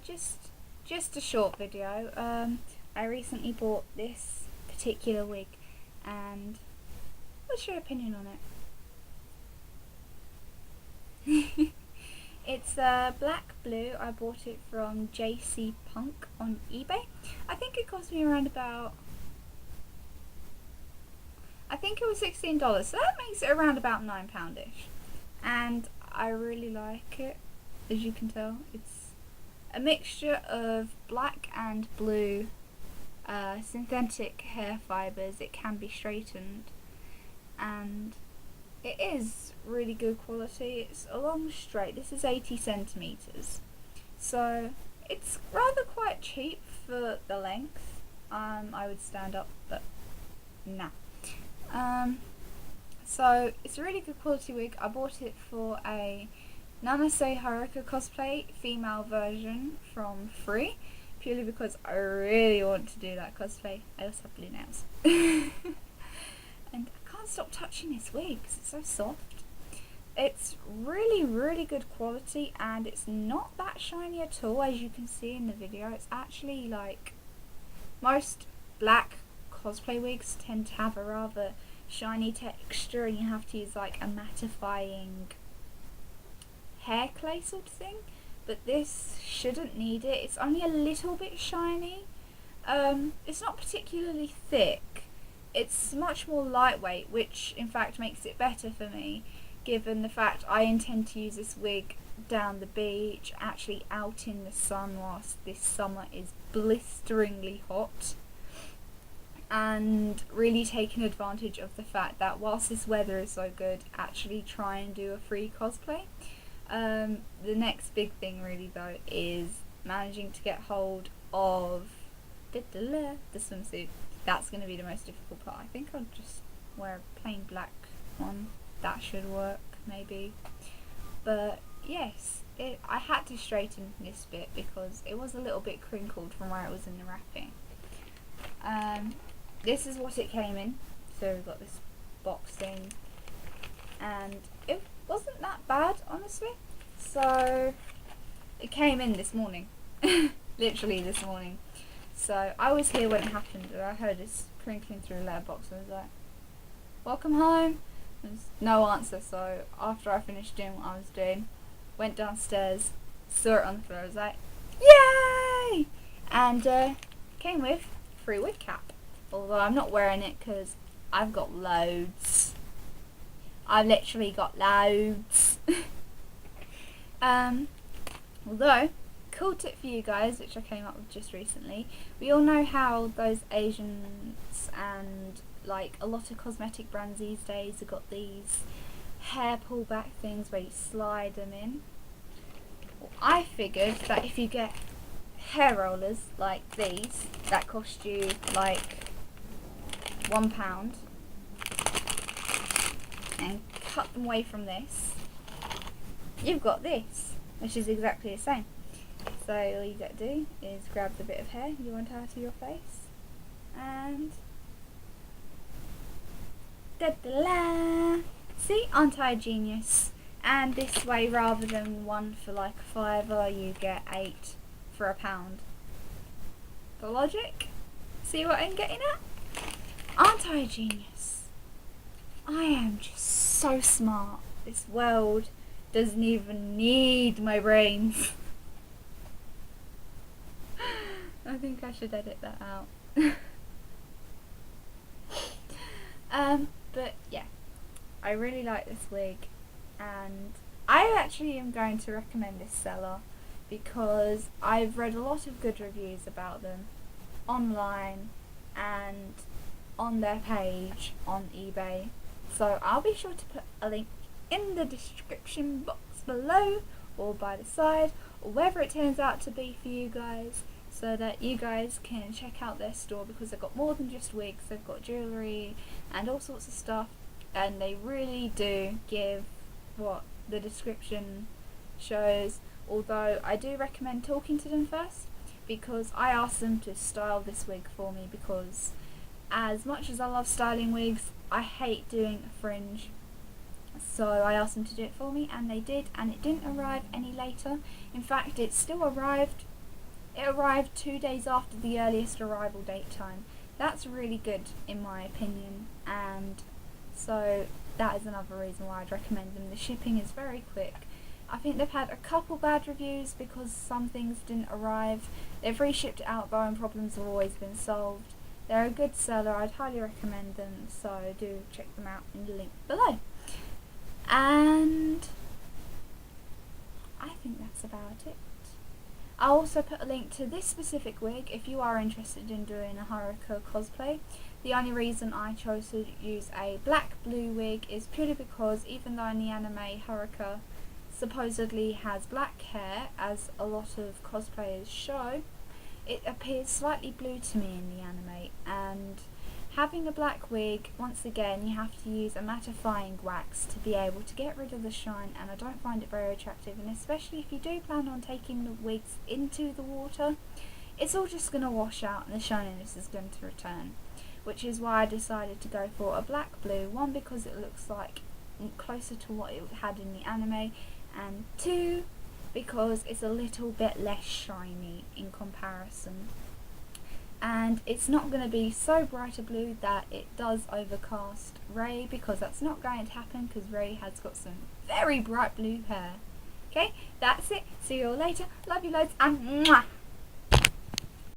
just a short video. I recently bought this particular wig, and what's your opinion on it? It's black blue. I bought it from JC Punk on eBay. I think it cost me around about, I think it was $16, so that makes it around about £9-ish. And I really like it, as you can tell. It's a mixture of black and blue synthetic hair fibres. It can be straightened, and it is really good quality. It's a long straight. This is 80 centimetres, so it's rather quite cheap for the length. I would stand up, but nah. So it's a really good quality wig. I bought it for a Fem-Nanase Haruka Cosplay female version from Free, purely because I really want to do that cosplay. I also have blue nails. And I can't stop touching this wig because it's so soft. It's really good quality, and it's not that shiny at all, as you can see in the video. It's actually like most black cosplay wigs tend to have a rather shiny texture, and you have to use like a mattifying hair clay sort of thing, but this shouldn't need it. It's only a little bit shiny. It's not particularly thick. It's much more lightweight, which in fact makes it better for me, given the fact I intend to use this wig down the beach, actually out in the sun whilst this summer is blisteringly hot, and really taking advantage of the fact that whilst this weather is so good, actually try and do a free cosplay. The next big thing really though is managing to get hold of the swimsuit. That's going to be the most difficult part. I think I'll just wear a plain black one. That should work maybe. But yes, I had to straighten this bit because it was a little bit crinkled from where it was in the wrapping. This is what it came in. So we've got this box thing, and it wasn't that bad, honestly. So it came in this morning. Literally this morning. So I was here when it happened, and I heard this crinkling through the letterbox, and I was like, welcome home. There's no answer, so after I finished doing what I was doing, went downstairs, saw it on the floor, I was like, yay! And came with free wig cap. Although I'm not wearing it because I've got loads. I've literally got loads. Although, cool tip for you guys, which I came up with just recently. We all know how those Asians and like a lot of cosmetic brands these days have got these hair pullback things where you slide them in. Well, I figured that if you get hair rollers like these that cost you like £1 and cut them away from this, you've got this, which is exactly the same. So all you got to do is grab the bit of hair you want out of your face, and da-da-la! See, aren't I a genius? And this way, rather than one for like a £5, you get 8 for £1. The logic? See what I'm getting at? Aren't I a genius? I am just so smart. This world doesn't even need my brains. I think I should edit that out. But yeah, I really like this wig, and I actually am going to recommend this seller because I've read a lot of good reviews about them online and on their page on eBay. So I'll be sure to put a link in the description box below, or by the side, or wherever it turns out to be for you guys, so that you guys can check out their store, because they've got more than just wigs. They've got jewellery and all sorts of stuff, and they really do give what the description shows. Although I do recommend talking to them first, because I asked them to style this wig for me, because as much as I love styling wigs, I hate doing a fringe. So I asked them to do it for me, and they did, and it didn't arrive any later. In fact, it still arrived It arrived 2 days after the earliest arrival date time. That's really good in my opinion, and so that is another reason why I'd recommend them. The shipping is very quick. I think they've had a couple bad reviews because some things didn't arrive. They've reshipped it out though and problems have always been solved. They're a good seller, I'd highly recommend them, so do check them out in the link below. And I think that's about it. I'll also put a link to this specific wig if you are interested in doing a Haruka cosplay. The only reason I chose to use a black blue wig is purely because even though in the anime Haruka supposedly has black hair, as a lot of cosplayers show, it appears slightly blue to me in the anime, and having a black wig, once again you have to use a mattifying wax to be able to get rid of the shine, and I don't find it very attractive, and especially if you do plan on taking the wigs into the water, it's all just going to wash out and the shininess is going to return, which is why I decided to go for a black blue. One, because it looks like closer to what it had in the anime, and two, because it's a little bit less shiny in comparison. And it's not going to be so bright a blue that it does overcast Ray, because that's not going to happen because Ray has got some very bright blue hair. Okay, that's it. See you all later. Love you loads and mwah!